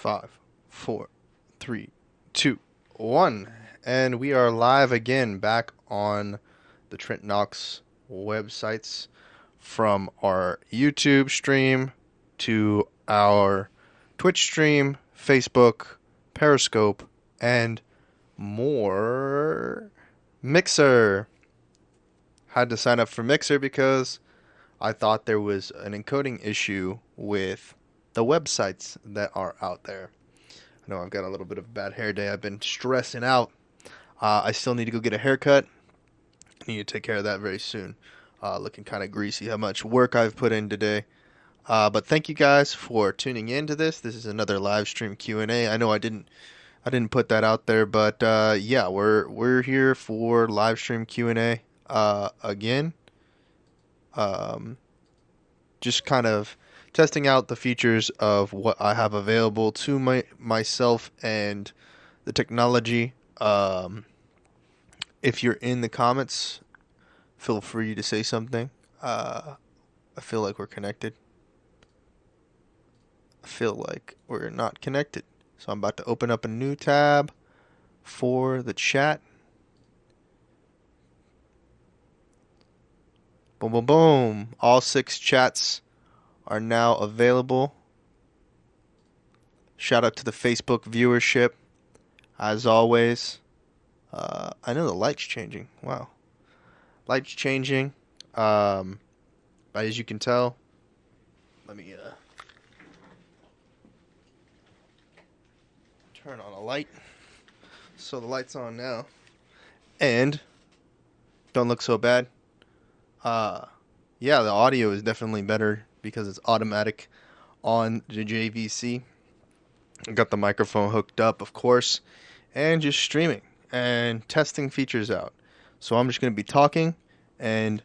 5, 4, 3, 2, 1. And we are live again back on the Trent Knox websites, from our YouTube stream to our Twitch stream, Facebook, Periscope, and more. Mixer. Had to sign up for Mixer because I thought there was an encoding issue with the websites that are out there. I know I've got a little bit of a bad hair day. I've been stressing out. I still need to go get a haircut. I need to take care of that very soon. Looking kind of greasy, how much work I've put in today. But thank you guys for tuning in to this. This is another live stream Q&A. I know I didn't put that out there, but yeah, we're here for live stream Q&A again. Just kind of testing out the features of what I have available to myself and the technology. If you're in the comments, feel free to say something. I feel like we're connected. I feel like we're not connected. So I'm about to open up a new tab for the chat. Boom, boom, boom. All 6 chats are now available. Shout out to the Facebook viewership, as always. I know the light's changing. Wow. Light's changing. But as you can tell, let me turn on a light. So the light's on now. And don't look so bad. Yeah, the audio is definitely better because it's automatic on the JVC. I got the microphone hooked up, of course, and just streaming and testing features out. So I'm just going to be talking, and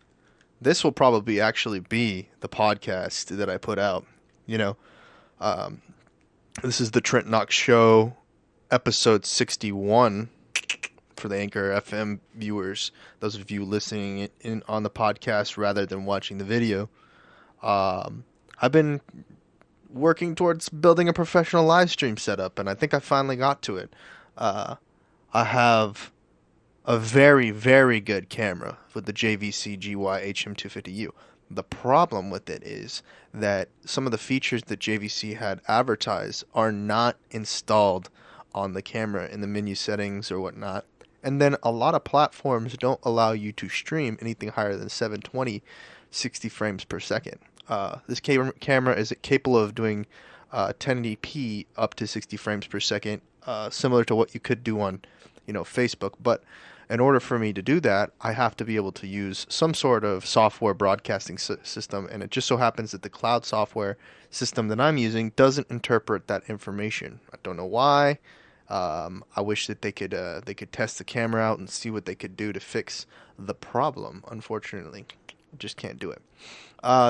this will probably actually be the podcast that I put out. You know, this is the Trent Knox Show, episode 61. For the Anchor FM viewers, those of you listening in on the podcast rather than watching the video, I've been working towards building a professional live stream setup, and I think I finally got to it. I have a very, very good camera with the JVC GY HM250U. The problem with it is that some of the features that JVC had advertised are not installed on the camera in the menu settings or whatnot. And then a lot of platforms don't allow you to stream anything higher than 720 60 frames per second. This camera is capable of doing 1080p up to 60 frames per second, similar to what you could do on, Facebook. But in order for me to do that, I have to be able to use some sort of software broadcasting system, and it just so happens that the cloud software system that I'm using doesn't interpret that information. I don't know why. I wish that they could test the camera out and see what they could do to fix the problem. Unfortunately, just can't do it.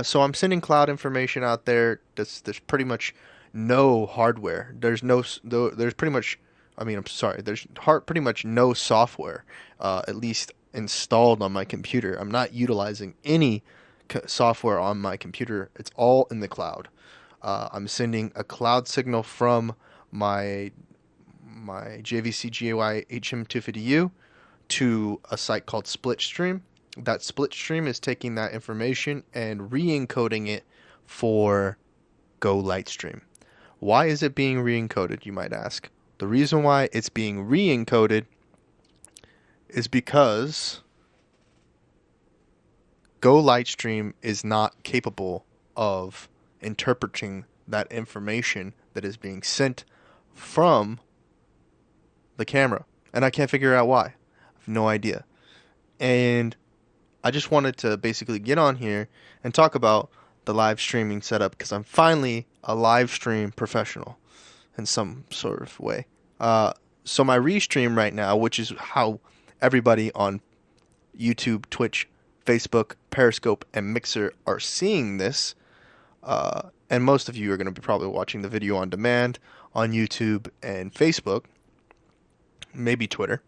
So I'm sending cloud information out there. There's pretty much no hardware. There's pretty much. There's pretty much no software, at least installed on my computer. I'm not utilizing any software on my computer. It's all in the cloud. I'm sending a cloud signal from my JVC GY HM250U to a site called Splitstream. That Splitstream is taking that information and re-encoding it for Go Lightstream. Why is it being re-encoded, you might ask? The reason why it's being re-encoded is because Go Lightstream is not capable of interpreting that information that is being sent from the camera, and I can't figure out why. I have no idea. And I just wanted to basically get on here and talk about the live streaming setup because I'm finally a live stream professional in some sort of way. So my restream right now, which is how everybody on YouTube, Twitch, Facebook, Periscope, and Mixer are seeing this, and most of you are going to be probably watching the video on demand on YouTube and Facebook, maybe Twitter.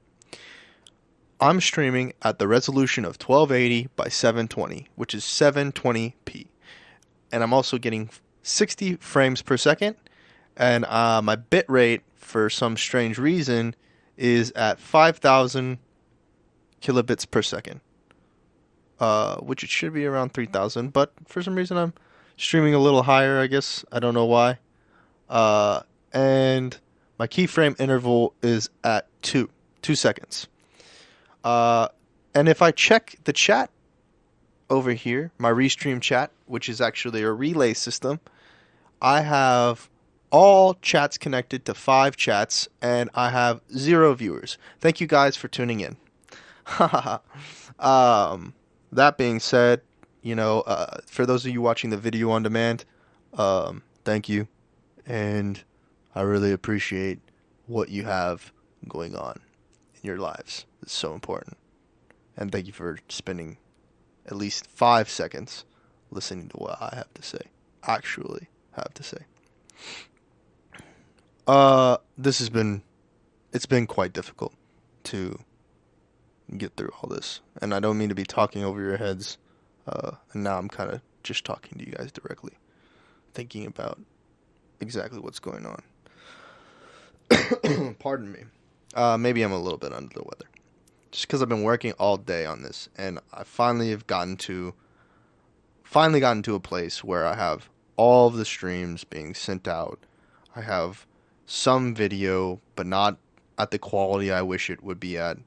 I'm streaming at the resolution of 1280 by 720, which is 720p. And I'm also getting 60 frames per second And my bit rate, for some strange reason, is at 5,000 kilobits per second. Which it should be around 3,000, but for some reason I'm streaming a little higher, I guess. I don't know why. Uh, and my keyframe interval is at 2 seconds. And if I check the chat over here, my Restream chat, which is actually a relay system, I have all chats connected to 5 chats, and I have 0 viewers. Thank you guys for tuning in. That being said, for those of you watching the video on demand, thank you, and I really appreciate what you have going on in your lives. It's so important. And thank you for spending at least 5 seconds listening to what I have to say. Actually have to say. It's been quite difficult to get through all this. And I don't mean to be talking over your heads. And now I'm kind of just talking to you guys directly, thinking about exactly what's going on. Pardon me. Maybe I'm a little bit under the weather. Just because I've been working all day on this, and I finally gotten to a place where I have all of the streams being sent out. I have some video, but not at the quality I wish it would be at.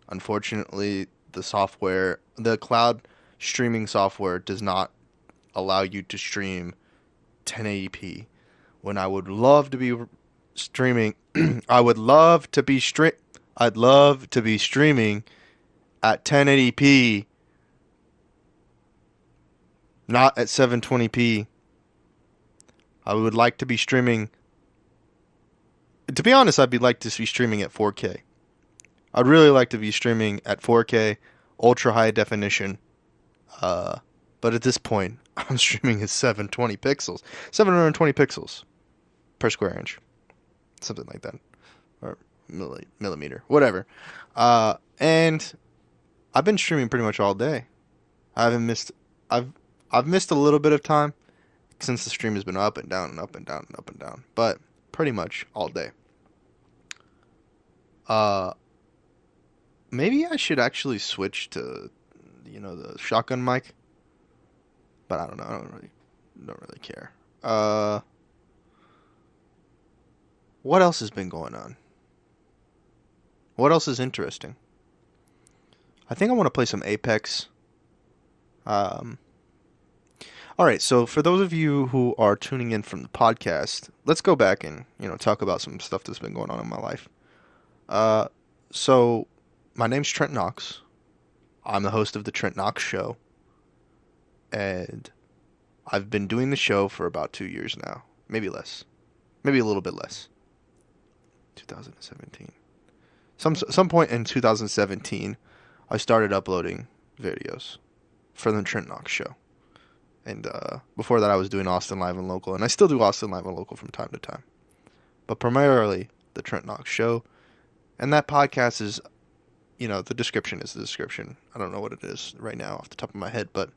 Unfortunately, the cloud streaming software does not allow you to stream 1080p. When I would love to be streaming, I'd love to be streaming at 1080p, not at 720p. I would like to be streaming. To be honest, I'd like to be streaming at 4K. I'd really like to be streaming at 4K, ultra high definition. But at this point, I'm streaming at 720 pixels, 720 pixels per square inch, something like that, or millimeter, whatever. And I've been streaming pretty much all day. I've missed a little bit of time since the stream has been up and down and up and down and up and down, but pretty much all day. Maybe I should actually switch to, the shotgun mic, but I don't know. I don't really care. What else has been going on? What else is interesting? I think I want to play some Apex. Alright, so for those of you who are tuning in from the podcast, let's go back and, talk about some stuff that's been going on in my life. So, my name's Trent Knox. I'm the host of the Trent Knox Show. And I've been doing the show for about 2 years now. Maybe less. Maybe a little bit less. 2017. Some point in 2017, I started uploading videos for the Trent Knox Show. And before that, I was doing Austin Live and Local. And I still do Austin Live and Local from time to time. But primarily, the Trent Knox Show. And that podcast is, the description is the description. I don't know what it is right now off the top of my head. But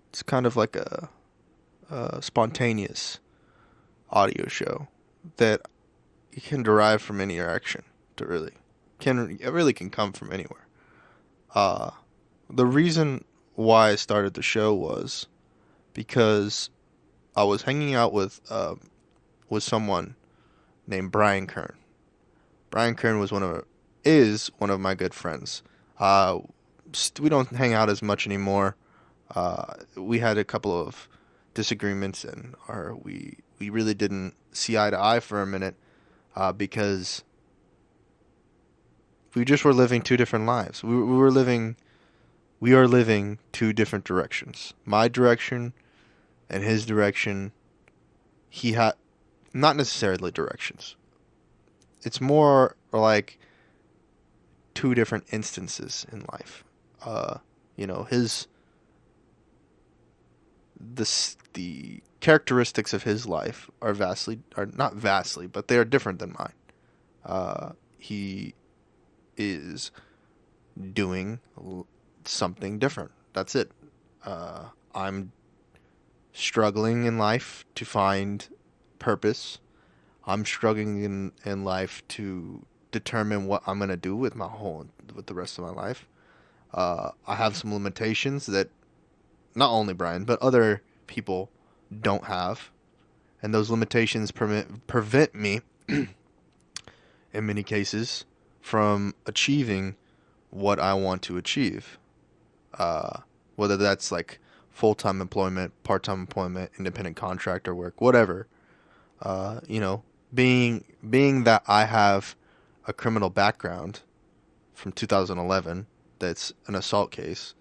it's kind of like a spontaneous audio show that you can derive from any direction. It really can come from anywhere. The reason why I started the show was because I was hanging out with someone named Brian Kern. Brian Kern is one of my good friends. We don't hang out as much anymore. We had a couple of disagreements, and we really didn't see eye to eye for a minute because we just were living two different lives. We are living two different directions. My direction and his direction. He had not necessarily directions. It's more like two different instances in life. The characteristics of his life are not vastly, but they are different than mine. He is doing something different. That's it. I'm struggling in life to find purpose. I'm struggling in life to determine what I'm gonna do with the rest of my life. I have some limitations that not only Brian but other people don't have, and those limitations prevent me in many cases from achieving what I want to achieve. Uh, Whether that's like full-time employment, part-time employment, independent contractor work, whatever. You know, being that I have a criminal background from 2011, that's an assault case.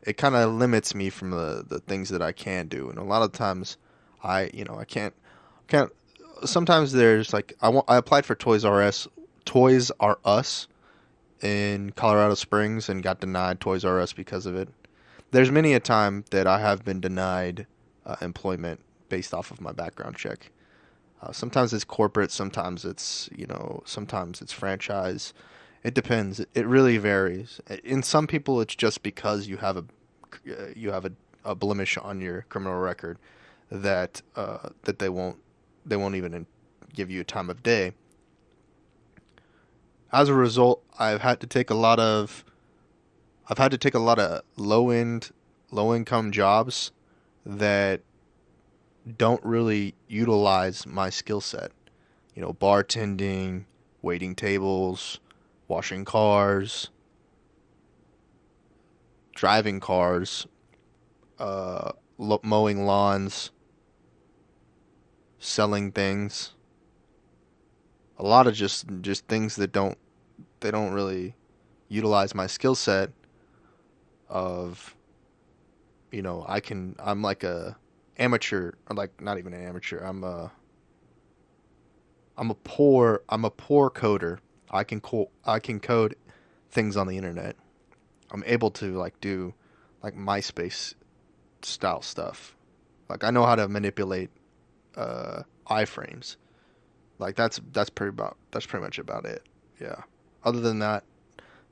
It kind of limits me from the things that I can do, and a lot of times, I can't. Sometimes there's like I applied for Toys R Us in Colorado Springs and got denied Toys R Us because of it. There's many a time that I have been denied employment based off of my background check. Sometimes it's corporate, sometimes it's franchise. It depends. It really varies. In some people, it's just because you have a blemish on your criminal record that they won't even give you a time of day. As a result, I've had to take a lot of low income jobs that don't really utilize my skill set. You know, bartending, waiting tables, washing cars, driving cars, mowing lawns, selling things. A lot of just things that don't really utilize my skill set of, I'm like a amateur, or like not even an amateur. I'm a poor coder. I can code things on the internet. I'm able to like do like MySpace style stuff. Like I know how to manipulate iframes. Like that's pretty much about it. Yeah. Other than that,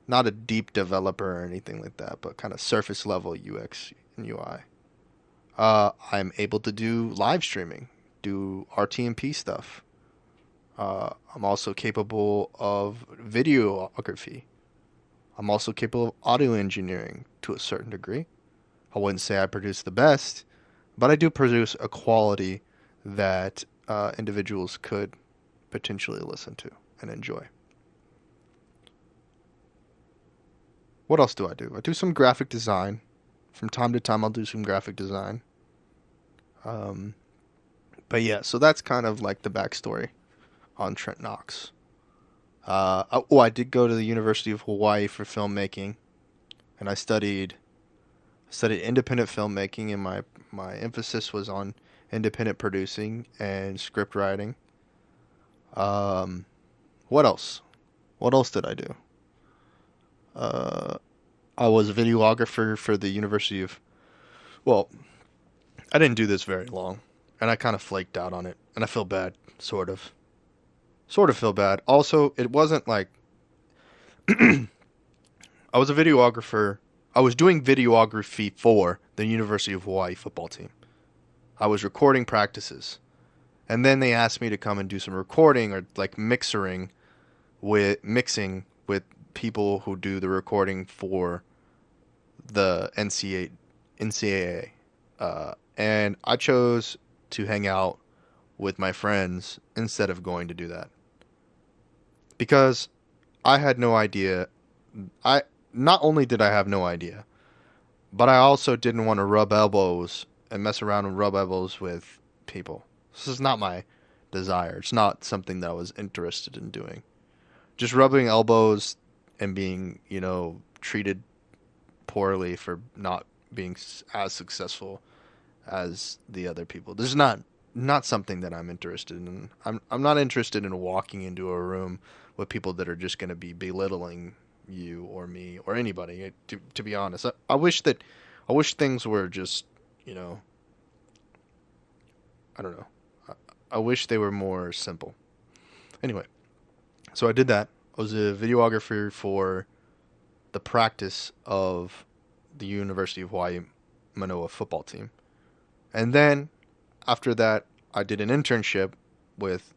not a deep developer or anything like that, but kind of surface level UX and UI. I'm able to do live streaming, do RTMP stuff. I'm also capable of videography. I'm also capable of audio engineering to a certain degree. I wouldn't say I produce the best, but I do produce a quality that individuals could potentially listen to and enjoy. What else do? I do some graphic design. From time to time, I'll do some graphic design. Um, but yeah, so that's kind of like the backstory on Trent Knox. I did go to the University of Hawaii for filmmaking, and I studied independent filmmaking, and my emphasis was on independent producing and script writing. Um, what else? What else did I do? Uh, I was a videographer for the University of. Well, I didn't do this very long, and I kind of flaked out on it, and I feel bad, sort of feel bad. Also, it wasn't like I was a videographer. I was doing videography for the University of Hawaii football team. I was recording practices, and then they asked me to come and do some recording or like mixing with people who do the recording for the NCAA. And I chose to hang out with my friends instead of going to do that because I had no idea. I Not only did I have no idea, but I also didn't want to rub elbows and mess around and rub elbows with people. This is not my desire. It's not something that I was interested in doing. Just rubbing elbows and being, treated poorly for not being as successful as the other people. This is not something that I'm interested in. I'm not interested in walking into a room with people that are just going to be belittling you or me or anybody. To be honest, I wish things were just, I don't know. I wish they were more simple. Anyway, so I did that. I was a videographer for the practice of the University of Hawaii Manoa football team. And then after that, I did an internship with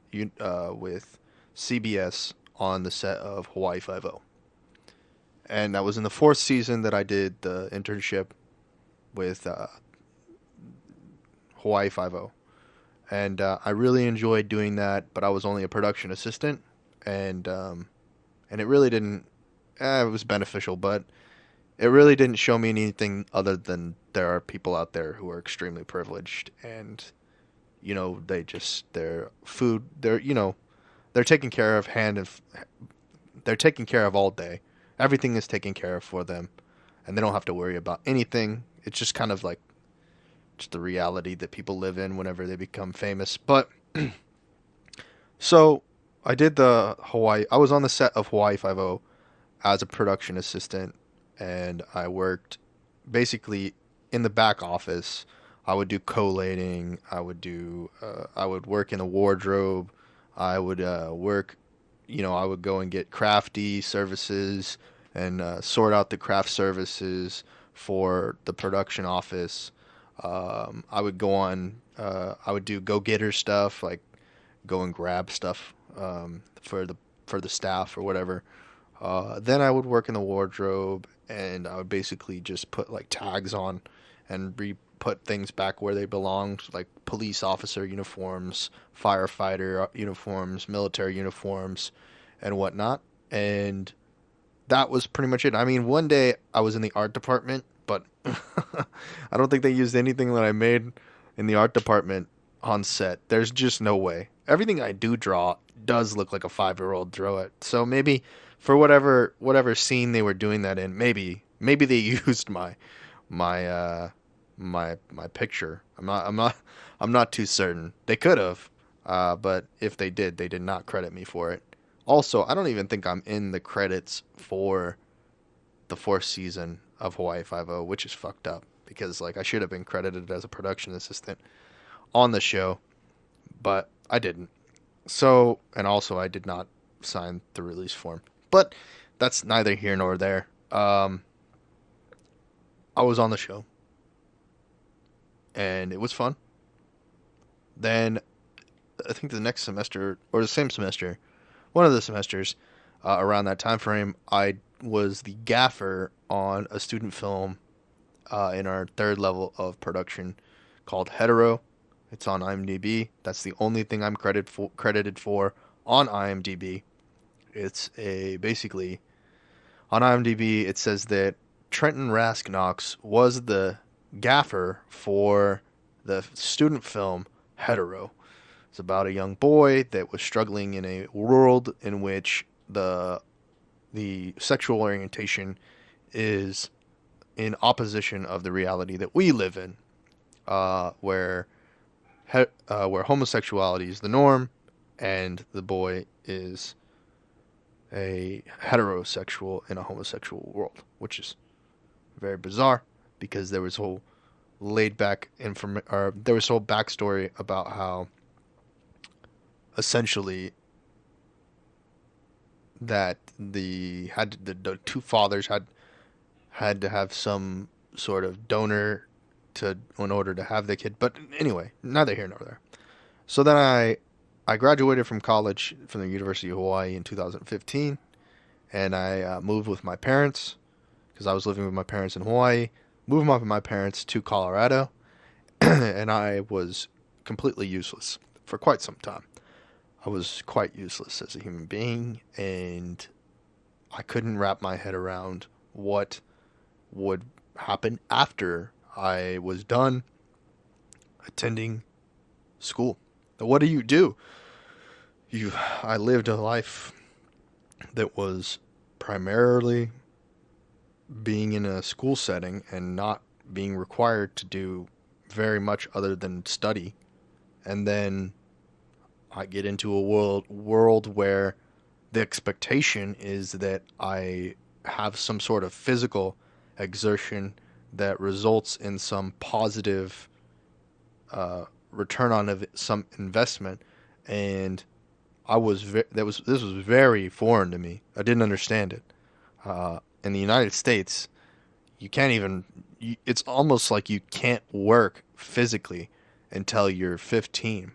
CBS on the set of Hawaii Five-O, and that was in the fourth season that I did the internship with Hawaii Five-O, and I really enjoyed doing that. But I was only a production assistant, and it really didn't. It was beneficial, but it really didn't show me anything other than there are people out there who are extremely privileged, and their food, they're taken care of they're taken care of all day. Everything is taken care of for them, and they don't have to worry about anything. It's just kind of like just the reality that people live in whenever they become famous. But so I did the Hawaii. I was on the set of Hawaii Five-O as a production assistant, and I worked basically in the back office. I would do collating. I would work in the wardrobe. I would work. I would go and get crafty services and sort out the craft services for the production office. I would go on. I would do go-getter stuff, like go and grab stuff for the staff or whatever. Then I would work in the wardrobe, and I would basically just put like tags on and put things back where they belonged, like police officer uniforms, firefighter uniforms, military uniforms, and whatnot. And that was pretty much it. I mean, one day I was in the art department, but I don't think they used anything that I made in the art department on set. There's just no way. Everything I do draw does look like a 5-year-old drew it. So maybe for whatever scene they were doing that in, maybe they used my my picture. I'm not too certain. They could have, but if they did not credit me for it. Also, I don't even think I'm in the credits for the fourth season of Hawaii Five-O, which is fucked up because like I should have been credited as a production assistant on the show, but I didn't. So, and also I did not sign the release form. But that's neither here nor there. I was on the show, and it was fun. Then I think the next semester or the same semester, one of the semesters around that time frame, I was the gaffer on a student film in our third level of production called Hetero. It's on IMDb. That's the only thing I'm credited for on IMDb. It's a basically on IMDb. It says that Trenton Knox was the gaffer for the student film Hetero. It's about a young boy that was struggling in a world in which the sexual orientation is in opposition of the reality that we live in, where homosexuality is the norm, and the boy is a heterosexual in a homosexual world, which is very bizarre because there was whole there was whole backstory about how essentially that the two fathers had to have some sort of donor in order to have the kid. But anyway, neither here nor there. So then I graduated from college from the University of Hawaii in 2015, and I moved with my parents because I was living with my parents in Hawaii. Moved with my parents to Colorado, and I was completely useless for quite some time. I was quite useless as a human being, and I couldn't wrap my head around what would happen after I was done attending school. What do you do? I lived a life that was primarily being in a school setting and not being required to do very much other than study. And then I get into a world where the expectation is that I have some sort of physical exertion that results in some positive return on some investment, and this was very foreign to me. I didn't understand it. In the United States, you can't even. It's almost like you can't work physically until you're 15.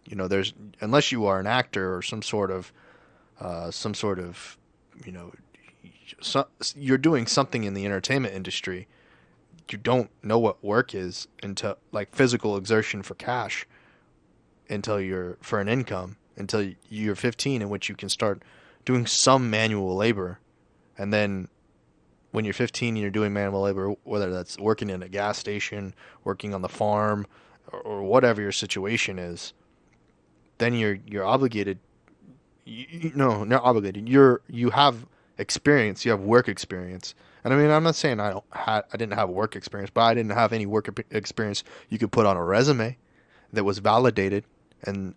There's unless you are an actor or some sort of, you know, you're doing something in the entertainment industry. You don't know what work is until like physical exertion for cash until you're for an income until you're 15, in which you can start doing some manual labor, and then when you're 15 and you're doing manual labor, whether that's working in a gas station, working on the farm, or whatever your situation is, then you're obligated. No, not obligated. You have experience. You have work experience. And I mean, I'm not saying I didn't have work experience, but I didn't have any work experience you could put on a resume that was validated, and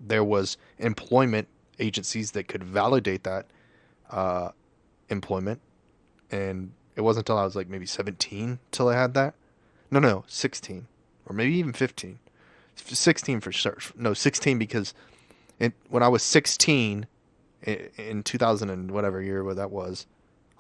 there was employment agencies that could validate that uh, employment. And it wasn't until I was like maybe 17 till I had that. No, 16 or maybe even 15. 16 for sure. No, 16 because when I was 16 in 2000 and whatever year that was,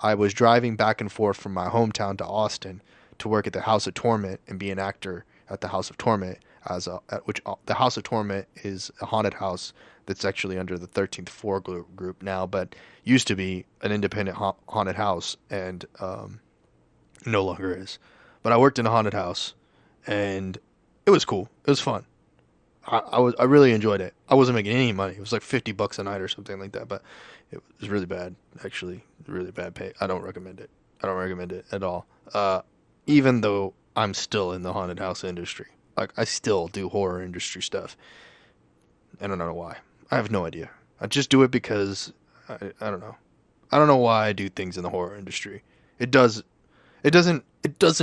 I was driving back and forth from my hometown to Austin to work at the House of Torment and be an actor at the House of Torment, the House of Torment is a haunted house that's actually under the 13th Floor group now, but used to be an independent haunted house, and no longer is. But I worked in a haunted house, and it was cool. It was fun. I really enjoyed it. I wasn't making any money. It was like $50 a night or something like that, but it was really bad, actually, really bad pay. I don't recommend it. I don't recommend it at all. Even though I'm still in the haunted house industry, like I still do horror industry stuff. I don't know why. I have no idea. I just do it because I don't know. I don't know why I do things in the horror industry. It does. It doesn't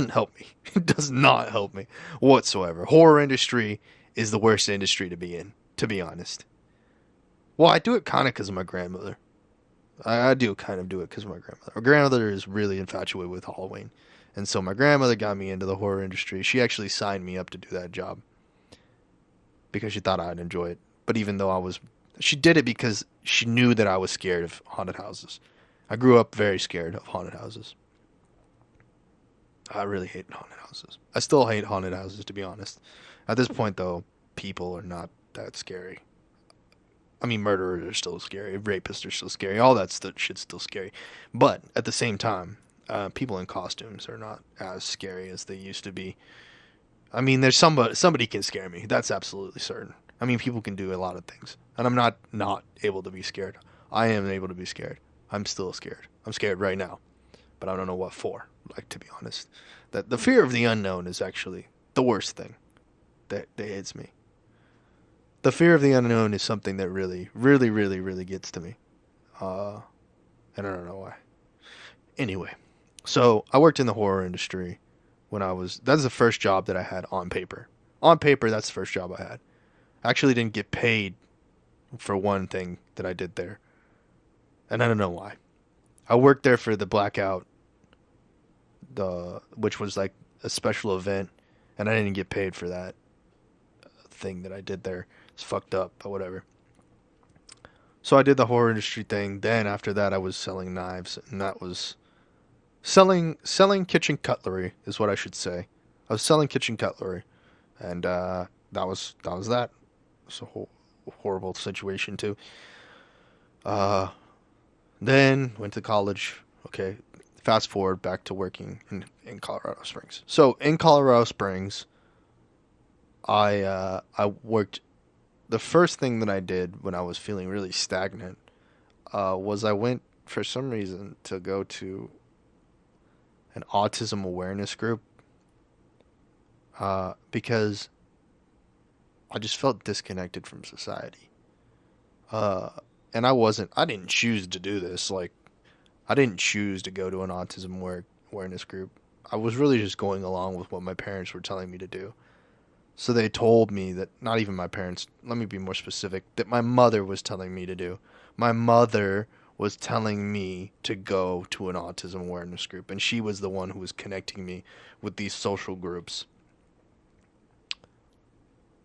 help me. It does not help me whatsoever. Horror industry is the worst industry to be in, to be honest. Well, I do it kind of because of my grandmother. I do kind of do it because of my grandmother. My grandmother is really infatuated with Halloween. And so my grandmother got me into the horror industry. She actually signed me up to do that job because she thought I'd enjoy it. But even though she did it because she knew that I was scared of haunted houses. I grew up very scared of haunted houses. I really hate haunted houses. I still hate haunted houses, to be honest. At this point, though, people are not that scary. I mean, murderers are still scary. Rapists are still scary. All that shit's still scary. But at the same time, people in costumes are not as scary as they used to be. I mean, there's somebody can scare me. That's absolutely certain. I mean, people can do a lot of things, and I'm not able to be scared. I am able to be scared. I'm still scared. I'm scared right now, but I don't know what for. Like, to be honest, that the fear of the unknown is actually the worst thing that hits me. The fear of the unknown is something that really, really, really, really gets to me. And I don't know why. Anyway, so I worked in the horror industry that's the first job that I had on paper. On paper, that's the first job I had. I actually didn't get paid for one thing that I did there. And I don't know why. I worked there for the blackout, which was like a special event, and I didn't get paid for that thing that I did there. It's fucked up, but whatever. So I did the horror industry thing. Then after that, I was selling knives, and that was selling kitchen cutlery is what I should say. I was selling kitchen cutlery, and that was that. It's a horrible situation too. Uh, then went to college. Okay, fast forward back to working in Colorado Springs. So in Colorado Springs, I worked. The first thing that I did when I was feeling really stagnant was I went for some reason to go to an autism awareness group because I just felt disconnected from society. Uh, and I didn't choose to do this. Like, I didn't choose to go to an autism awareness group. I was really just going along with what my parents were telling me to do. So they told me that, not even my parents, let me be more specific, that my mother was telling me to do. My mother was telling me to go to an autism awareness group, and she was the one who was connecting me with these social groups.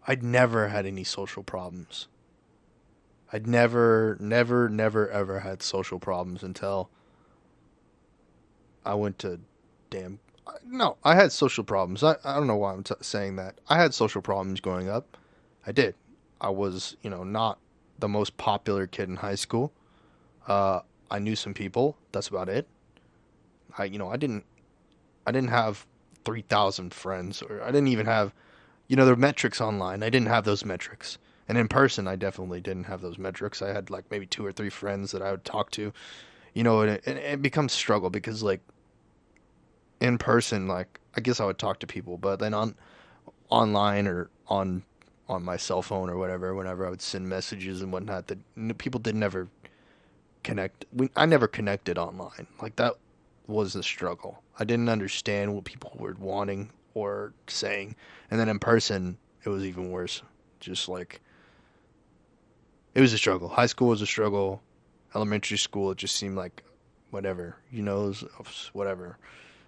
I'd never had any social problems. I'd never, never, never, ever had social problems until I went to damn No, I had social problems. I don't know why I'm saying that. I had social problems growing up. I did. I was, not the most popular kid in high school. Uh, I knew some people. That's about it. I didn't have 3,000 friends, or I didn't even have, the metrics online. I didn't have those metrics. And in person, I definitely didn't have those metrics. I had like maybe two or three friends that I would talk to, and it becomes struggle because like in person, like I guess I would talk to people, but then online or on my cell phone or whatever, whenever I would send messages and whatnot, that people didn't ever connect. I never connected online. Like that was the struggle. I didn't understand what people were wanting or saying, and then in person, it was even worse. Just like it was a struggle. High school was a struggle. Elementary school, it just seemed like whatever, it was whatever.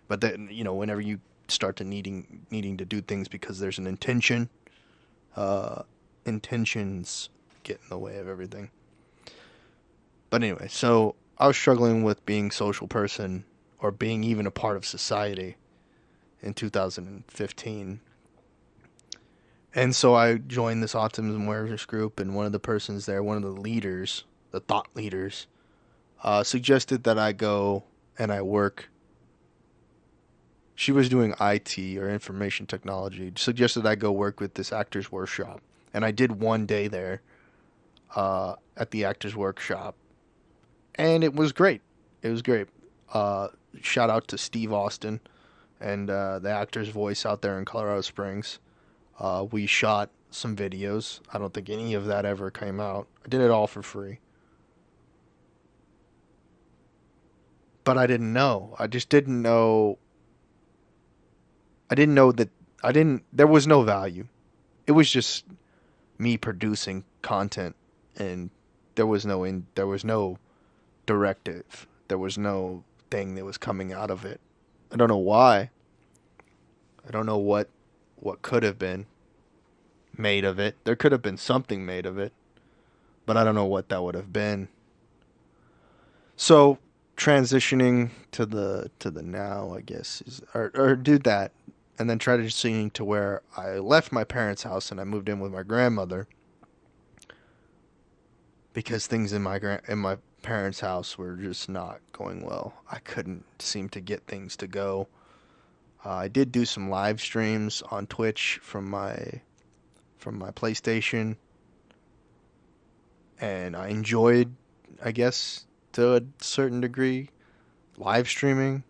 But then, whenever you start to needing to do things because there's an intention, uh, intentions get in the way of everything. But anyway, so I was struggling with being a social person or being even a part of society in 2015. And so I joined this autism awareness group, and one of the persons there, one of the leaders, the thought leaders, suggested that I go and I work. She was doing IT or information technology. Suggested I go work with this actors workshop, and I did one day there at the actors workshop, and it was great. It was great. Uh, Shout out to Steve Austin and the actor's voice out there in Colorado Springs. We shot some videos. I don't think any of that ever came out. I did it all for free. But I didn't know. I just didn't know. I didn't know that there was no value. It was just me producing content, and there was no directive. There was no thing that was coming out of it. I don't know why. I don't know what could have been made of it. There could have been something made of it, but I don't know what that would have been. So transitioning to the now, I guess, is or do that, and then transitioning to where I left my parents' house and I moved in with my grandmother because things in my parents' house were just not going well. I couldn't seem to get things to go. I did do some live streams on Twitch from my PlayStation, and I enjoyed, I guess, to a certain degree, live streaming,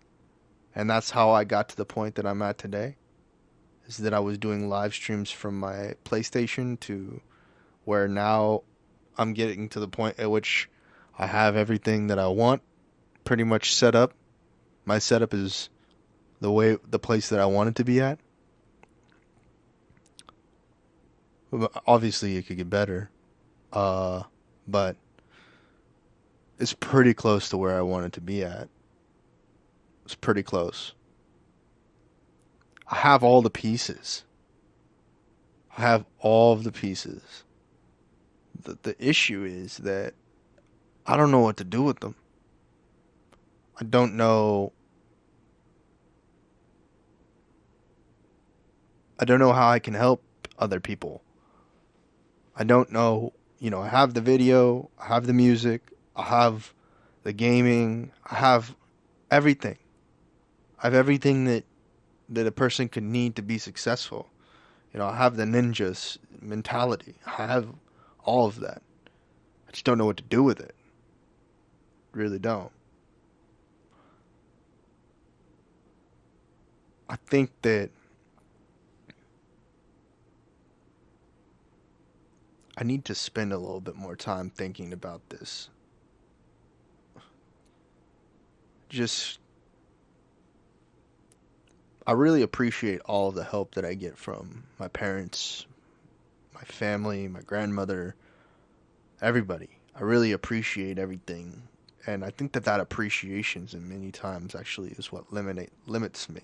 and that's how I got to the point that I'm at today. Is that I was doing live streams from my PlayStation to where now I'm getting to the point at which I have everything that I want pretty much set up. My setup is the place that I want it to be at. Obviously, it could get better, uh, but it's pretty close to where I want it to be at. It's pretty close. I have all the pieces. I have all of the pieces. The issue is that I don't know what to do with them. I don't know. I don't know how I can help other people. I don't know. I have the video, I have the music, I have the gaming, I have everything. I have everything that a person could need to be successful. I have the ninjas mentality. I have all of that. I just don't know what to do with it. Really don't. I think that I need to spend a little bit more time thinking about this. Just, I really appreciate all of the help that I get from my parents, my family, my grandmother, everybody. I really appreciate everything. And I think that appreciation in many times actually is what limits me,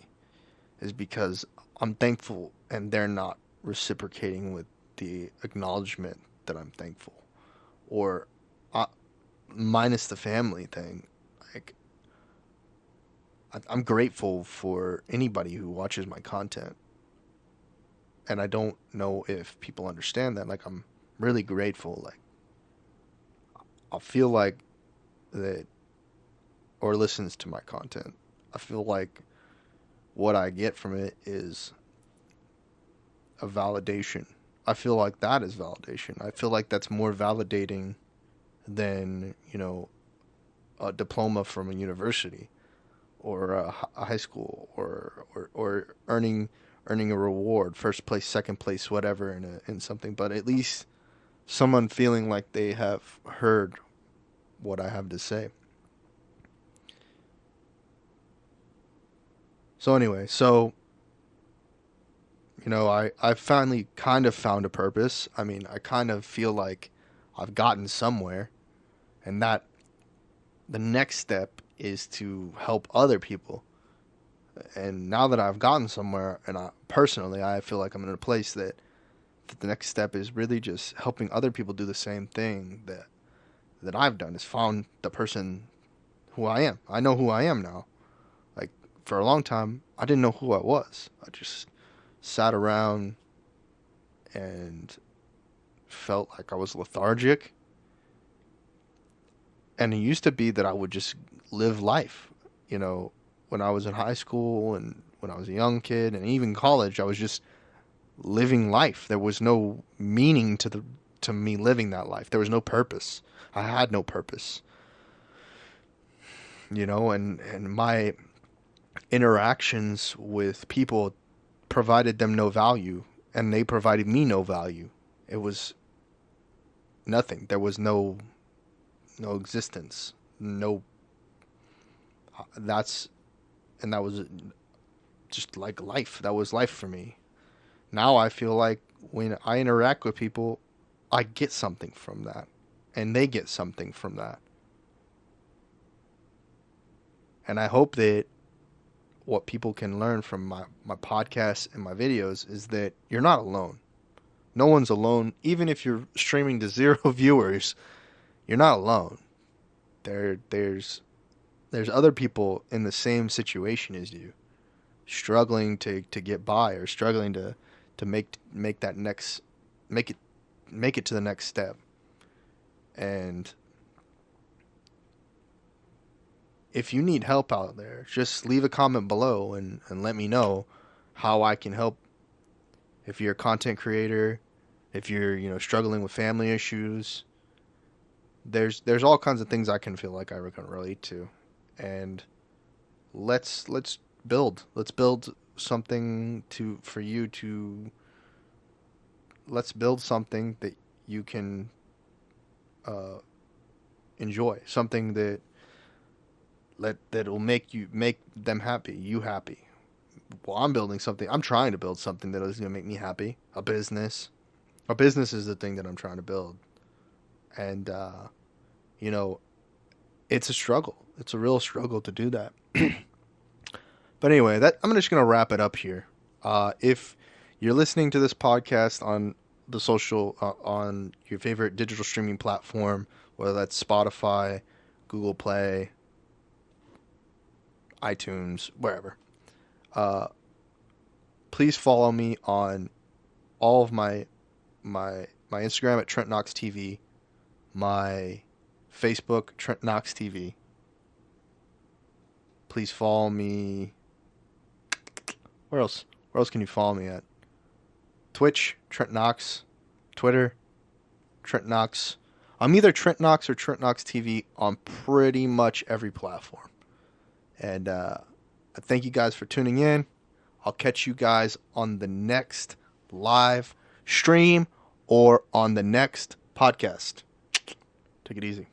is because I'm thankful and they're not reciprocating with the acknowledgement that I'm thankful. Or uh, minus the family thing. Like, I'm grateful for anybody who watches my content. And I don't know if people understand that. Like, I'm really grateful. Like, I feel like that, or listens to my content. I feel like what I get from it is a validation. I feel like that is validation. I feel like that's more validating than, a diploma from a university or a high school or earning a reward, first place, second place, whatever in something. But at least someone feeling like they have heard what I have to say. So anyway, I finally kind of found a purpose. I mean, I kind of feel like I've gotten somewhere, and that the next step is to help other people. And now that I've gotten somewhere, and personally, I feel like I'm in a place that the next step is really just helping other people do the same thing that I've done. Is found the person who I am. I know who I am now. Like, for a long time, I didn't know who I was. I just sat around and felt like I was lethargic. And it used to be that I would just live life. When I was in high school and when I was a young kid and even college, I was just living life. There was no meaning to me living that life. There was no purpose. I had no purpose. And my interactions with people provided them no value, and they provided me no value. It was nothing. There was no existence. No that's and that was just like life. That was life for me. Now I feel like when I interact with people, I get something from that, and they get something from that. And I hope that what people can learn from my podcasts and my videos is that you're not alone. No one's alone. Even if you're streaming to zero viewers, you're not alone. There's other people in the same situation as you, struggling to get by or struggling to make that next make it to the next step. And if you need help out there, just leave a comment below and let me know how I can help. If you're a content creator, if you're, struggling with family issues, there's all kinds of things I can feel like I can relate to. And let's build. Let's build something to for you to let's build something that you can uh, enjoy, something that will make them happy, you happy. Well, I'm building something. I'm trying to build something that is going to make me happy. A business. A business is the thing that I'm trying to build. And you know, it's a struggle. It's a real struggle to do that. But anyway, I'm just gonna wrap it up here. If you're listening to this podcast on on your favorite digital streaming platform, whether that's Spotify, Google Play, iTunes, wherever, uh, please follow me on all of my Instagram at Trent Knox TV, my Facebook Trent Knox TV. Please follow me. Where else? Where else can you follow me at? Twitch, Trent Knox. Twitter, Trent Knox. I'm either Trent Knox or Trent Knox TV on pretty much every platform. And I thank you guys for tuning in. I'll catch you guys on the next live stream or on the next podcast. Take it easy.